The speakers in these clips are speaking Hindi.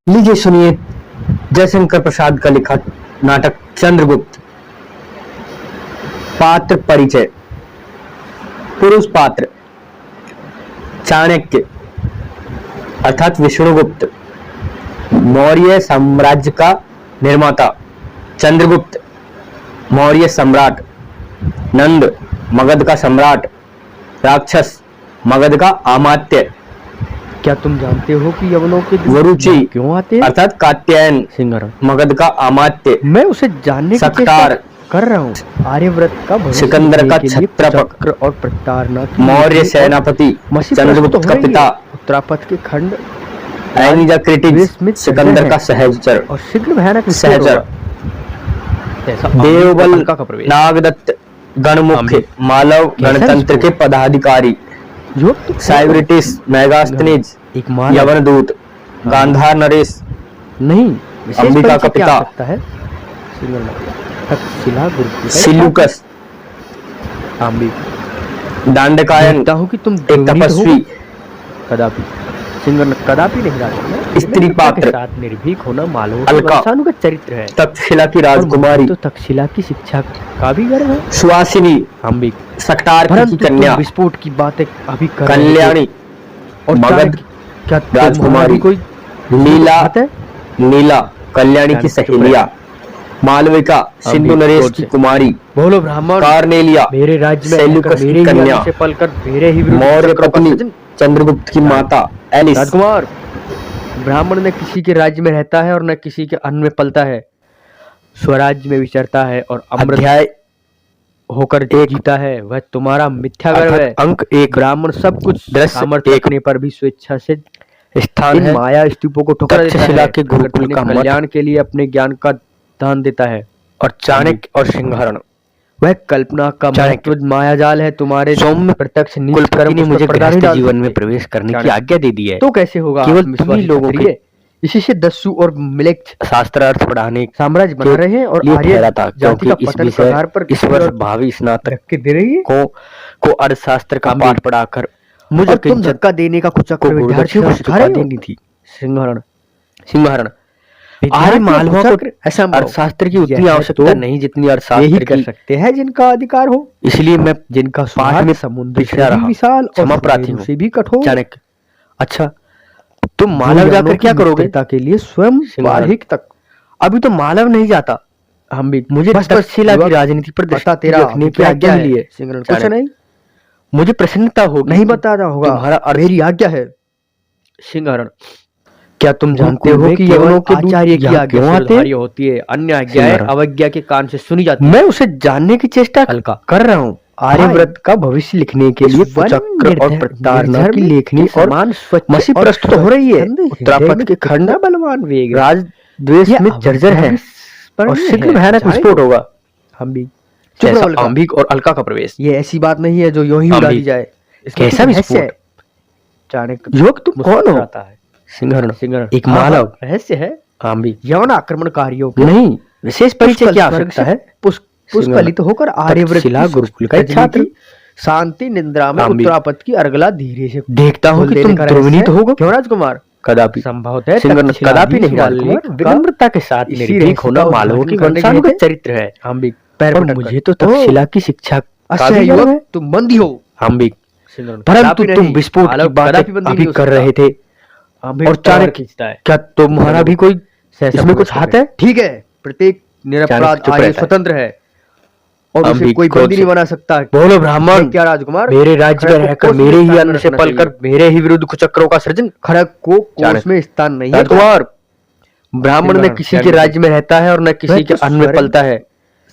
लीजिए सुनिए जयशंकर प्रसाद का लिखा नाटक चंद्रगुप्त। पात्र परिचय। पुरुष पात्र चाणक्य अर्थात विष्णुगुप्त, मौर्य साम्राज्य का निर्माता। चंद्रगुप्त मौर्य सम्राट। नंद मगध का सम्राट। राक्षस मगध का अमात्य। क्या तुम जानते हो कि यवनों के वरुचि क्यों आते हैं? अर्थात कात्यायन सिंगर मगध का अमात्य। मैं उसे जानने की चेष्टा सक्तार कर रहा हूँ। आर्यव्रत का भविष्य सिकंदर का देखने के लिए छत्रपक। चक्र और प्रताड़ना की मौर्य नीति और सेनापति मसी चंद्रगुप्त प्रस्तुत का हो रही पिता। है। उत्तरापथ के खंड एनिजाक्रिटिस द्वेष में सिकंदर है का सहचर। और शीघ्र भयानक विस्फोट सहचर होगा। ऐसा देवबल अमेरिका का प्रवेश। नागदत्त गणमुख्य मालव कैसा गणतंत्र के विस्फोट? पदाधिकारी। जो साइब्रिटिस मेगास्थनीज एक मानव यवन दूत। गांधार नरेश नहीं विशेष अंबिका परिचय का क्या पिता। हो सकता है? सिंगर तक्षशिला गुरुकुल का सिल्यूकस आम्बी दांडकायन देखता हूँ कि तुम एक द्रविड़ तपस्वी। हो। कदापि सिंगर ने कदापि नहीं राजा स्त्री के पात्र साथ निर्भीक होना मालवों अलका। का चरित्र है। तक्षशिला की और राजकुमारी। मुझे तो तक्षशिला की शिक्षा का भी गर्व है। सुहासिनी अम्बिक सक्तार की परंतु कन्या। तुम विस्फोट की बातें अभी कर रहे थे। कल्याणी और मगध चाणक्य, क्या तुम्हारा राजकुमारी। भी कोई लीला बात है? नीला कल्याणी की चाणक्य चुप सहेलिया। मालविका सिंधु नरेश जोर की से। कुमारी। बोलो ब्राह्मण कार्नेलिया मेरे राज्य में सेल्यूकस रहकर की मेरे ही कन्या। राज्य से पलकर मेरे ही विरुद्ध मौर्य चक्रों का पत्नी सृजन। चंद्रगुप्त की माता एलिस। राजकुमार ब्राह्मण न किसी के राज्य में रहता है और न किसी के अन्न में पलता है। स्वराज्य में विचरता है और अमृत अध्याय होकर जीता है। वह तुम्हारा मिथ्या गर्व है। अंक एक ब्राह्मण सब कुछ दृश्य सामर्थ्य एक रखने पर भी स्वेच्छा से स्थान इन है माया स्तूपों को ठुकरा देता तक्षशिला है। के गुरुकुल का मठ। कल्याण के लिए अपने ज्ञान का दान देता है। और चाणक्य और सिंहरण। वह कल्पना का महत्व माया जाल है। तुम्हारे सौम्य प्रत्यक्ष नीच कुलपति कर्म ने उस पर मुझे पर्दा नहीं गृहस्थ डाल जीवन में सकते। प्रवेश करने की चाणक्य। आज्ञा दे दी है। तो कैसे होगा? केवल आत्मविश्वासी तुम्ही लोगों के क्षत्रिय इसी से दस्यु और मिलेक्ष शास्त्रार्थ पढ़ाने साम्राज्य बना रहे हैं और लिए आर्य ठहरा था, जाति क्योंकि का इस पतन विषय कगार पर इस वर्ष भावी स्नातक रख के दे रही है। को अर्थशास्त्र का पाठ पढ़ाकर मुझे और तुम धक्का देने का कुछ को विद्यार्थियों को गुरुदक्षिणा सिखा रहे हो। देनी थी। सिंहरण सिंहरण आर्य मालवा को अर्थशास्त्र की उतनी आवश्यकता नहीं जितनी यही अर्थशास्त्र कर की। सकते हैं जिनका अधिकार हो। इसलिए मैं जिनका पाठ स्वार्थ में समुद्र पिछड़ा से भी रहा। विशाल और क्षमा प्रार्थी सुमेरु हूँ। से भी कठोर। चाणक्य अच्छा तुम मालव जाकर क्या करोगे? के लिए स्वयं बाहिक तक। अभी तो मालव नहीं जाता। हम भी मुझे तक्षशिला की राजनीति पर बता दृष्टि तेरा रखने की आज्ञा मिली है। कुछ नहीं मुझे प्रसन्नता होगी। नहीं बताना होगा। तुम्हारा मेरी आज्ञा है। सिंहरण क्या तुम जानते हो कि केवल यवनों के आचार्य की आज्ञा क्यों आते हैं? होती है। अन्य आज्ञाएं सिंहरण। अवज्ञा के कान से सुनी जाती है। मैं उसे जानने की चेष्टा हल्का कर रहा हूँ। आर्यव्रत का भविष्य लिखने के लिए चक्र और प्रताड़ना की लेखनी और मसी प्रस्तुत हो रही है। उत्तरापथ के खंड बलवान वेग राज द्वेष में जर्जर है और शीघ्र भयानक विस्फोट होगा। हम भी अंबिक और अलका का प्रवेश। ये ऐसी बात नहीं है जो यूं ही उड़ा दी जाए। कैसा विस्फोट? चाणक्य योग तुम कौन हो? सिंहरण सिंहरण एक मालव रहस्य है। अंबिक यवन आक्रमणकारियों के नहीं विशेष परिचय क्या हो सकता है? पुष्कलित होकर आर्यव्रत तक्षशिला गुरुकुल का छात्र शांति निंद्रा में उत्तरापथ की अर्गला धीरे से देखता हूँ कि तुम द्रवित होगा। क्यों राजकुमार? कदापि संभव है। कदापि नहीं राजकुमार। विनम्रता के साथ निर्भीक होना मालवों की वंशानुगत चरित्र है। अंबिक और मुझे तो तक्षशिला की शिक्षा का भी गर्व है। तुम बंदी हो। अंबिक परंतु तुम विस्फोट की बातें अभी कर रहे थे। और चाणक्य क्या तुम्हारा भी कोई इसमें कुछ हाथ है? ठीक है प्रत्येक निरपराध आर्य स्वतंत्र है और उसे कोई बंदी नहीं बना सकता। बोलो ब्राह्मण क्या राजकुमार? मेरे राज्य में रहकर मेरे ही अन्न से पलकर मेरे ही विरुद्ध कुचक्रों का सृजन। खड़ग को कोष में स्थान नहीं है। राजकुमार ब्राह्मण न किसी के राज्य में रहता है और न किसी के अन्न में पलता है।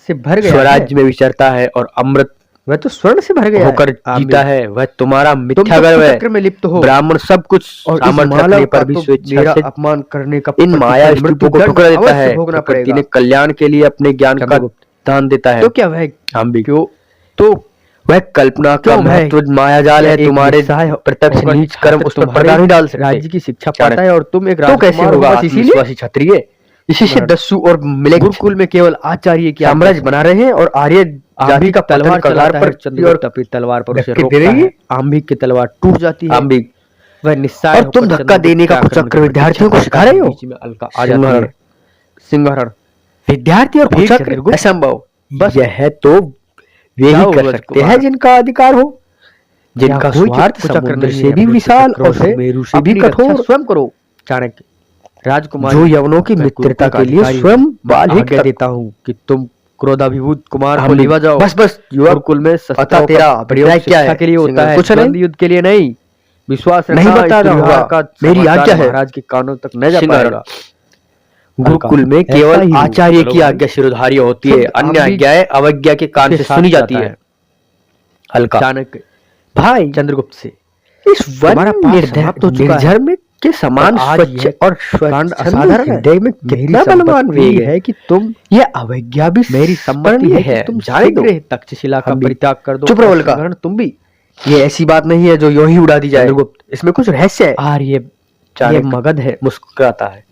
से भर गया स्वराज्य में विचरता है और अमृत वह तो स्वर्ण से भर गया होकर जीता है। वह तुम्हारा मिथ्या गर्व है। में लिप्त हो। ब्राह्मण सब कुछ सामर्थ्य रखने पर भी स्वेच्छा से अपमान करने का इन माया स्तूपों को ठुकरा देता है। प्रकृति ने कल्याण के लिए अपने ज्ञान का दान देता है। तो क्या वह क्यों तो वह कल्पना का महत्व माया जाल है। तुम्हारे प्रत्यक्ष नीच कर्म उस पर पर्दा नहीं डाल सकते। राज्य की शिक्षा पाता है और तुम एक तो कैसे होगा? आत्मविश्वासी क्षत्रिय इसी से दस्यु और मिलेक्ष गुरुकुल में केवल आचार्य की साम्राज्य बना रहे हैं और आर्य जाति का तलवार कगार पर चंद्रगुप्त अपनी तलवार पर उसे धक्के दे रोकता रही है। है। आंबिक की तलवार टूट जाती है। अंबिक वह निस्साय और तुम होकर धक्का चंद्रगुप्त देने का के आक्रमण कुचक्र की विद्यार्थियों को प्रतीक्षा सिखा रहे हो? बीच में अलका आ जाती है। सिंहरण विद्यार्थी और भीड़ कुचक्र चंद्रगुप्त असंभव। बस यह तो वे जाओ ही कर व्रज सकते कुमार। हैं जिनका अधिकार हो, जिनका यहाँ कोई स्वार्थ कुचक्र समुद्र नहीं से है, भी अपने विशाल कुचक्रों और से सुमेरु से भी अपनी रक्षा कठोर। स्वयं करो। चाणक्य राजकुमार जो यवनों की मित्रता के लिए स्वयं बालहित आज्ञा तक- देता हूँ कि तुम क्रोधाभिभूत कुमार को हम- लेवा जाओ। बस बस युवक, गुरुकुल में अतः शस्त्रों तेरा का प्रयोग अभिप्राय क्या शिक्षा है? के लिए होता है, कुछ नहीं? द्वंद्व युद्ध के लिए नहीं। विश्वास नहीं रखना, बता इस रहा दुर्व्यवहार हूँ, का मेरी समाचार आज्ञा है। महाराज के कानों तक न जा सिंहरण। पाएगा। गुरुकुल में ऐसा ही केवल हो। आचार्य चलो की भाई। आज्ञा शिरोधार्य होती है, खुद अन्य हम भी आज्ञाएं अवज्ञा के कान से उसके साथ सुनी जाती जाता है। अलका चाणक्य भाई, चंद्रगुप्त से इस वन तुम्हारा पाठ निर्धर समाप्त हो चुका है। निर्झर में के समान और आज स्वच्छ यह और कांड स्वच्छंद असाधारण है। हृदय में मेरी कितना बलवान संपत्ति वेग है कि तुम यह अवज्ञा भी मेरी सम्मति है कि तुम जाने दो। शीघ्र ही तक्षशिला का हम भी- परित्याग कर दो। चुप रहो, और अलका। सिंहरण, तुम भी। ये ऐसी बात नहीं है जो यूं ही उड़ा दी जाए। चंद्रगुप्त इसमें कुछ रहस्य है। आर्य ये चाणक्य मगध है मुस्कुराता है।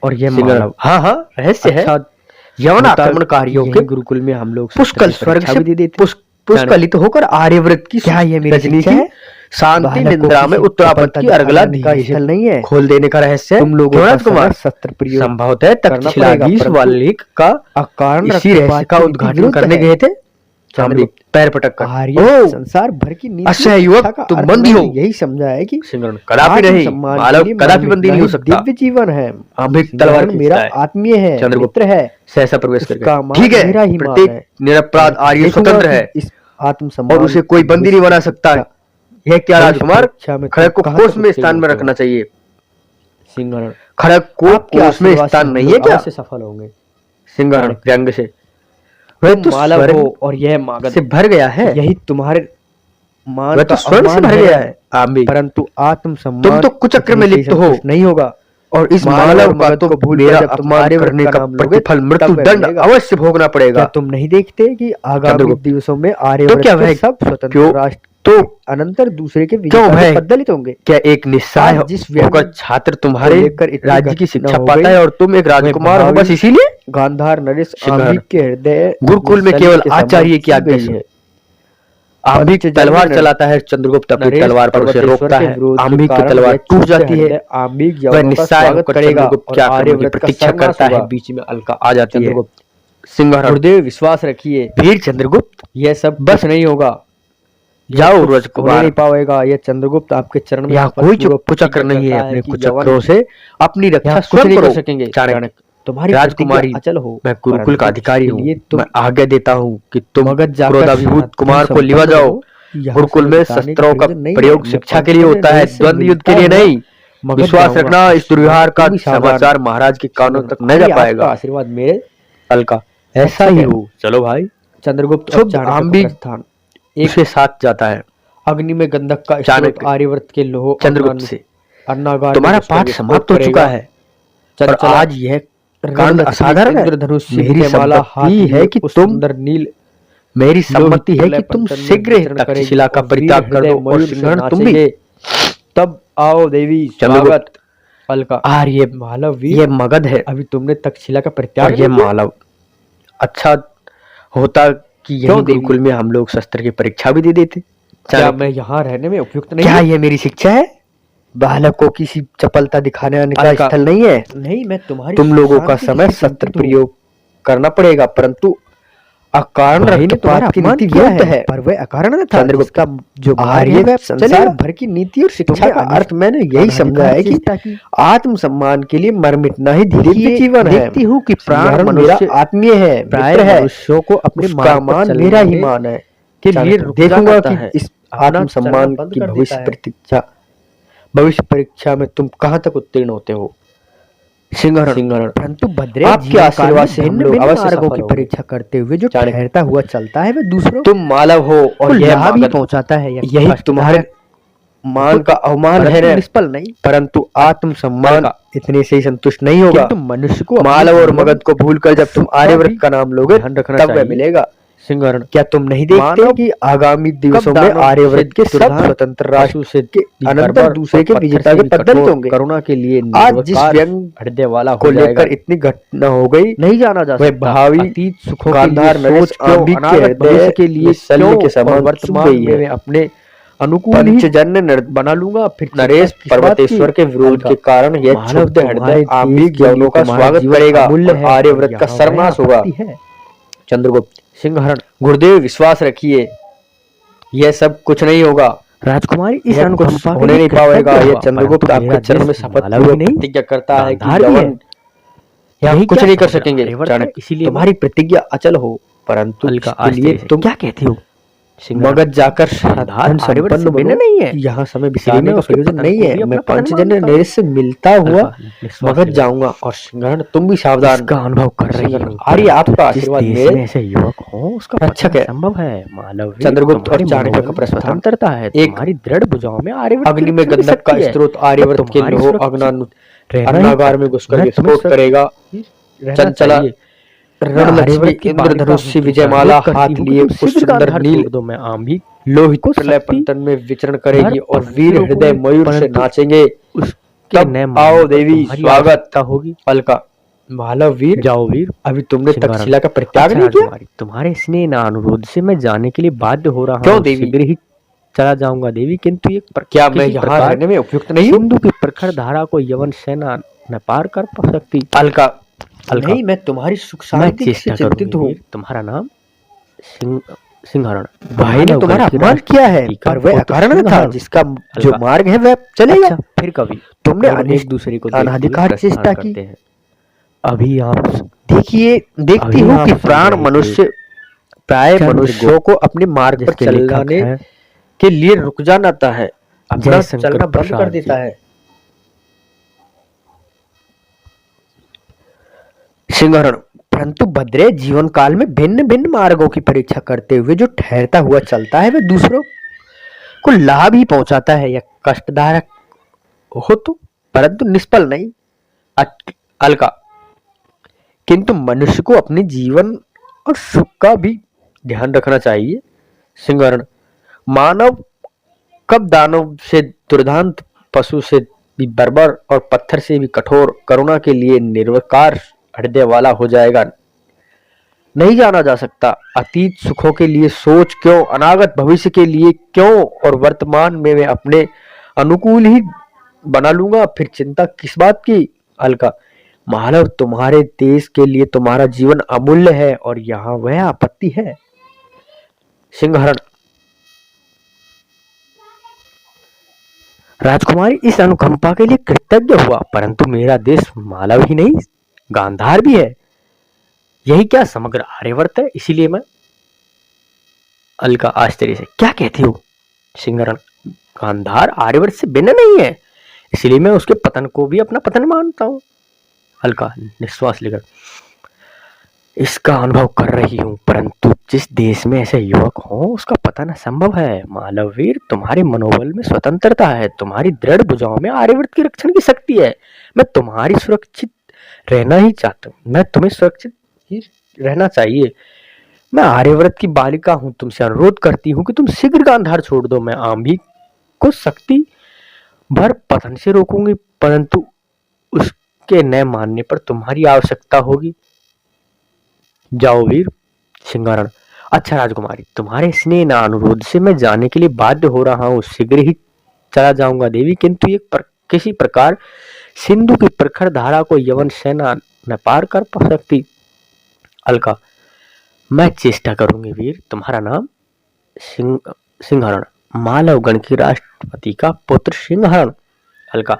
और ये सिंहरण, मानव। हाँ हाँ, रहस्य है। अच्छा, यवन होता आक्रमणकारियों यही के गुरुकुल में हम लोग पुष्कल शस्त्र की स्वर्ग परीक्षा से भी दे देते। पुष्कलित होकर आर्यव्रत की क्या ये मेरी रजनी शिक्षा की है? शांति बालक को निद्रा में किसी उत्तरापद चपलता की अर्गला दिखाना का स्थल नहीं है। खोल देने का रहस्य है। तुम लोगों क्यों का राजकुमार? समय शस्त्र प्रयोग संभवतः करना तक्षशिलाधीश पड़ेगा, वाल्मीकि का अकारण इसी रहस्य का उद्घाटन करने गए थे। चंद्रगुप्त पैर पटक कर, आर्य ओह, संसार भर की नीति अच्छा और युवक, शिक्षा का तुम अर्थ बंदी मैंने हो। यही समझा है कि सिंहरण, कदापि नहीं, आत्मसम्मान के मालव लिए कदापि मर बंदी नहीं हो मिटना ही सकता। दिव्य जीवन है। अभी तलवार सिंहरण मेरा खींचता है। आत्मीय है, चंद्रगुप्त मित्र है। सहसा प्रवेश उसका करके, मान ठीक मेरा है, ही मान प्रत्येक है। निरपराध आर्य देखूंगा स्वतंत्र कि है इस आत्मसम्मान और उसे कोई बंदी नहीं बना सकता। यह क्या भविष्य राजकुमार? परीक्षा में खड़ग को तुम कोष कहाँ में तक स्थान में उत्तीर्ण रखना चाहिए। सिंहरण, खड़ग को आपके कोष में आशीर्वाद से स्थान हम नहीं लोग है क्या? अवश्य सफल होंगे। सिंहरण व्यंग से, वह तुम तो मालव स्वर्ग हो और यह मागध से भर गया है। यही तुम्हारे मान वह का तो स्वर्ण से अवमान भर गया है। आम्बी, परंतु आत्मसम्मान तुम तो कुचक्र में इतने लिप्त से हो संतुष्ट नहीं होगा। और इस मानव मानव और का मगध तो को भूलकर मेरा जब तुम अपमान आर्यव्रत करने का का नाम लोगे, प्रतिफल मृत्यु तब वह दंड मिलेगा। अवश्य भोगना पड़ेगा। क्या तुम नहीं देखते कि आगामी चंद्रगुप्त, दिवसों में तो आर्यव्रत क्या के वह सब स्वतंत्र क्यों- राष्ट्र तो अनंतर दूसरे के क्यों विजेता भय? में बदलित होंगे। क्या एक निस्सहाय आज जिस व्यंग होकर छात्र तुम्हारे लेकर इतनी राज्य की घटना शिक्षा हो पाता गई, है और तुम एक राजकुमार हो भावी बस इसीलिए? गांधार नरेश सिंहरण, आम्बिक के हृदय गुरुकुल में सलील केवल के समान आचार्य की चुभ आज्ञा गई से है। आम्बिक पंचजन्य तलवार नर- चलाता है। चंद्रगुप्त अपनी नरेश तलवार पर उसे पर्वतेश्वर रोकता के है। विरोध के आम्बिक की कारण तलवार यह टूट चुप जाती है। हृदय आम्बिक वह यवनों का निस्सहाय स्वागत होकर करेगा चंद्रगुप्त और के आक्रमण की आर्यव्रत का प्रतीक्षा सर्वनाश करता है। होगा। बीच में अलका आ जाती है। चंद्रगुप्त, सिंहरण, गुरुदेव विश्वास रखिए, वीर चंद्रगुप्त, यह सब बस बस नहीं होगा। जाओ यह कुछ राजकुमार। होने नहीं पाएगा। यह चंद्रगुप्त आपके चरण में यहाँ कोई स्पष्टपूर्वक कुचक्र नहीं है। प्रतिज्ञा अपने कि कुचक्रों यवन से अपनी रक्षा यहाँ कुछ स्वयं नहीं कर करो। सकेंगे। चाणक्य, तुम्हारी राजकुमारी, प्रतिज्ञा अचल हो। मैं गुरुकुल परंतु का अधिकारी इसके हूँ। लिए तुम मैं आज्ञा देता हूँ कि तुम मगध जाकर क्रोधाभिभूत शांति कुमार को लिवा संपन्न जाओ। हो। यहाँ गुरुकुल से में बिताने शस्त्रों का प्रयोजन नहीं है। प्रयोग मैं शिक्षा के लिए पंचजन्य होता है, नरेश से द्वंद्व युद्ध के मिलता लिए हुआ नहीं। मगध विश्वास जाऊंगा। रखना, इस दुर्व्यवहार का तुम भी सावधान। समाचार महाराज के कानों तक न जा आपका पाएगा। आशीर्वाद मेरे अलका, ऐसा ही हो। चलो भाई। चंद्रगुप्त और शुभ चाणक्य का आम्बिक प्रस्थान। उसके साथ जाता है। अग्नि में गंधक का स्रोत चाणक्य, आर्यव्रत के लोह चंद्रगुप्त से, अन्नागार तुम्हारा में पाठ विस्फोट समाप्त हो करेगा। चुका है और चंचला आज यह कांड रणलक्ष्मी असाधारण है। इंद्रधनुष मेरी माला हाथ सम्मति है लिए कि उस तुम सुंदर नील मेरी सम्मति है कि तुम पंचन में शीघ्र ही विचरण करेगी तक्षशिला का और परित्याग वीर कर हृदय दो और मयूर से सिंहरण तुम भी। नाचेंगे। तब आओ देवी चंद्रगुप्त, स्वागत। अलका, आर्य, मालव वीर, ये मगध है अभी तुमने तक्षशिला का परित्याग और ये नहीं किया। मालव। अच्छा होता कि यही क्यों देवी? गुरुकुल में हम लोग शस्त्र की परीक्षा भी दे देते। क्या चाणक्य, मैं यहाँ रहने में उपयुक्त नहीं क्या हूँ? ये मेरी शिक्षा है? बालक को किसी चपलता दिखाने आने का अलका, स्थल नहीं है। नहीं, मैं तुम्हारी तुम लोगों का शांति समय से शस्त्र चिंतित हूँ। प्रयोग करना पड़ेगा, परंतु अकारण भाई ने तुम्हारा रक्तपात की अपमान नीति किया विरुद्ध है, पर वह अकारण न था। चंद्रगुप्त, जिसका जो मार्ग आर्य है वह संसार चलेगा। भर की नीति और शिक्षा तुमने का अर्थ मैंने यही समझा है कि आत्मसम्मान के लिए मर मिटना ही दिव्य जीवन है। देखती हूँ कि प्राण सिंहरण मनुष्य मेरा आत्मीय है, प्राय मित्र है। मनुष्यों को अपने उसका मार्ग पर मान चलने मेरा ही में मान है। के लिए चाणक्य, रुक जा देखूंगा करता कि है। इस अपना आत्मसम्मान चलना बंद की कर भविष्य देता है। प्रतीक्षा भविष्य परीक्षा में तुम कहाँ तक उत्तीर्ण होते हो। सिंहरण, परंतु भद्रे आपके जीवन काल आशीर्वाद में से हम भिन्न लोग भिन्न अवश्य मार्गों सफल की होंगे। परीक्षा करते हुए जो चाणक्य, ठहरता हुआ चलता है वह दूसरों तुम मालव हो को और यह लाभ ही मगध। पहुंचाता है। यही तुम्हारे मान का अवमान है परंतु न? निष्फल नहीं। परंतु आत्मसम्मान इतने से ही संतुष्ट नहीं होगा। किंतु मनुष्य को मालव और अपने मगध को भूलकर जब तुम आर्यव्रत का नाम लोगे ध्यान रखना तब वह चाहिए। मिलेगा। सिंहरण, क्या तुम नहीं देखते मानव कि आगामी दिवसों में दानव आर्यव्रत से के सब दुर्दान स्वतंत्र राष्ट्र पशु से के अनंतर दूसरे के विजेता के पद्धत होंगे। करुणा के लिए आज जिस व्यंग हृदय वाला को हो जाएगा। लेकर इतनी घटना हो गई, नहीं जाना जा वह सकता। भावी अतीत सुखों के गांधार लिए नरेश सोच क्यों, आम्बिक के अनागत हृदय भविष्य के लिए में शल्य क्यों, के समान और चुभ वर्तमान गई है। में वे अपने अनुकूल ही पंचजन्य बना लूंगा, फिर नरेश किस बात की? पर्वतेश्वर के विरोध के कारण यह मानव क्षुब्ध हृदय तुम्हारे आंबिक देश के लिए यवनों का तुम्हारा स्वागत जीवन करेगा अमूल्य और है, आर्यव्रत का यहाँ सर्वनाश वह होगा। आपत्ति है। चंद्रगुप्त, सिंहरण, गुरुदेव विश्वास रखिए, यह सब कुछ नहीं होगा। राजकुमारी इस यह कुछ अनुकंपा के होने लिए नहीं पाएगा। कृतज्ञ यह हुआ, चंद्रगुप्त परंतु आपके मेरा चरण में देश शपथ मालव ही पूर्वक नहीं, प्रतिज्ञा करता है कि गांधार भी है। यवन यह यही कुछ क्या नहीं कर समुद्र सकेंगे। आर्यवर्त है, चाणक्य, इसीलिए तुम्हारी प्रतिज्ञा अचल हो, परंतु अलका इसके लिए आश्चर्य से, तुम क्या कहती हो? सिंहरण, मगध जाकर गांधार धन आर्यवर्त से संपन्न भिन्न बनो। नहीं है, यहाँ समय इसलिए बिताने मैं का उसके प्रयोजन पतन नहीं को है। भी मैं अपना पतन पंचजन्य मानता हूँ। नरेश से मिलता हुआ अलका, निश्वास मगध लेकर, जाऊंगा। और सिंहरण, तुम भी सावधान। इसका अनुभव कर रही सिंहरण, हूँ, आर्य आपका परंतु जिस आशीर्वाद देश मेरे में ऐसे युवक हो उसका रक्षक पतन है। संभव है। मालवीय, चंद्रगुप्त और तुम्हारे चाणक्य मनोबल का में प्रस्थान। स्वतंत्रता है, एक तुम्हारी दृढ़ भुजाओं में आर्यवर्त की अग्नि में रक्षा की गंधक का शक्ति है। स्रोत मैं आर्यवर्त के तुम्हारी लोह सुरक्षित रहना ही अन्नागार में घुसकर मैं तुम्हें विस्फोट करेगा। रहना चंचला चाहिए। मैं रणलक्ष्मी आर्यवर्त की बालिका इंद्रधनुष हूँ, से तुमसे विजयमाला अनुरोध करती हाथ हूँ कि लिए तुम उस शीघ्र सुंदर गांधार नील छोड़ दो। मैं आंबिक लोहित को प्रलय शक्ति पंतन में विचरण भर करेगी और पतन से वीर रोकूंगी, हृदय मयूर से परंतु नाचेंगे। उसके तब न मानने आओ पर देवी, तुम्हारी स्वागत। आवश्यकता होगी। अलका, मालव वीर, जाओ वीर। अभी तुमने सिंगारण, तक्षशिला का परित्याग अच्छा नहीं किया? राजकुमारी, तुम्हारे स्नेह न अनुरोध से मैं जाने के लिए बाध्य हो रहा क्यों हूँ। देवी? शीघ्र ही चला जाऊंगा देवी, किंतु क्या मैं किसी यहाँ प्रकार रहने में उपयुक्त नहीं हूँ? सिंधु की प्रखर धारा को यवन सेना न पार कर सकती। अलका, अलका, नहीं, मैं तुम्हारी सुख मैं शांति से चेष्टा चिंतित करूंगी हूँ। वीर। तुम्हारा नाम सिंहरण। भाई ने तुम्हारा अपमान किया है, पर वह अकारण था। जिसका जो मार्ग है वह चलेगा। अच्छा, फिर कभी तुमने एक दूसरे को अनाधिकार चेष्टा की। करते हैं। अभी आप देखती हूँ कि प्राय मनुष्यों को अपने मार्ग पर चलने के लिए रुक जाना आता है, अपना चलना बंद कर देता है। सिंहरण, परंतु भद्रे जीवन काल में भिन्न भिन्न मार्गों की परीक्षा करते हुए जो ठहरता हुआ चलता है वह दूसरों को लाभ ही पहुंचाता है। या कष्टदायक हो तो, परंतु निष्फल नहीं। अलका, किंतु मनुष्य को अपने जीवन और सुख का भी ध्यान रखना चाहिए। सिंहरण, मानव कब दानव से दुर्दांत, पशु से भी बर्बर और पत्थर से भी कठोर, करुणा के लिए निर्विकार हृदय वाला हो जाएगा, नहीं जाना जा सकता। अतीत सुखों के लिए सोच क्यों, अनागत भविष्य के लिए क्यों, और वर्तमान में मैं अपने अनुकूल ही बना लूंगा, फिर चिंता किस बात की। अलका, मानव, तुम्हारे देश के लिए तुम्हारा जीवन अमूल्य है और यहाँ वह आपत्ति है। सिंहरण, राजकुमारी इस अनुकंपा के लिए कृतज्ञ हुआ, परंतु मेरा देश मालव ही नहीं, गांधार भी है। यही क्या समग्र आर्यवर्त है, इसीलिए मैं। अलका आश्चर्य से, क्या कहती हो? सिंहरण, गांधार आर्यवर्त से भिन्न नहीं है, इसलिए मैं उसके पतन को भी अपना पतन मानता हूँ। अलका निश्वास लेकर, इसका अनुभव कर रही हूँ, परंतु जिस देश में ऐसे युवक हो उसका पतन असंभव है। मालवीर, तुम्हारे मनोबल में स्वतंत्रता है, तुम्हारी दृढ़ भुजाओं में आर्यवर्त की रक्षण की शक्ति है। मैं तुम्हारी सुरक्षित रहना ही चाहता हूँ, मैं तुम्हें सुरक्षित ही रहना चाहिए। मैं आर्यवर्त की बालिका हूँ, तुमसे अनुरोध करती हूँ कि तुम शीघ्र गांधार छोड़ दो। मैं आंबिक को शक्ति भर पतन से रोकूंगी, परंतु उसके न मानने पर तुम्हारी आवश्यकता होगी। जाओ वीर। सिंहरण, अच्छा राजकुमारी, तुम्हारे स्नेह न अनुरोध से मैं जाने के लिए बाध्य हो रहा हूँ, शीघ्र ही चला जाऊंगा देवी, किंतु किसी प्रकार सिंधु की प्रखर धारा को यवन सेना न पार कर सकती। अलका, मैं चेष्टा करूंगी वीर। तुम्हारा नाम सिंहरण, मालवगण की राष्ट्रपति का पुत्र सिंहरण। अलका,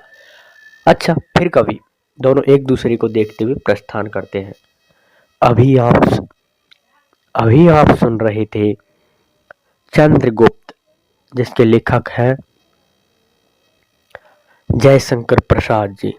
अच्छा, फिर कभी। दोनों एक दूसरे को देखते हुए प्रस्थान करते हैं। अभी आप सुन रहे थे चंद्रगुप्त, जिसके लेखक हैं जयशंकर प्रसाद जी।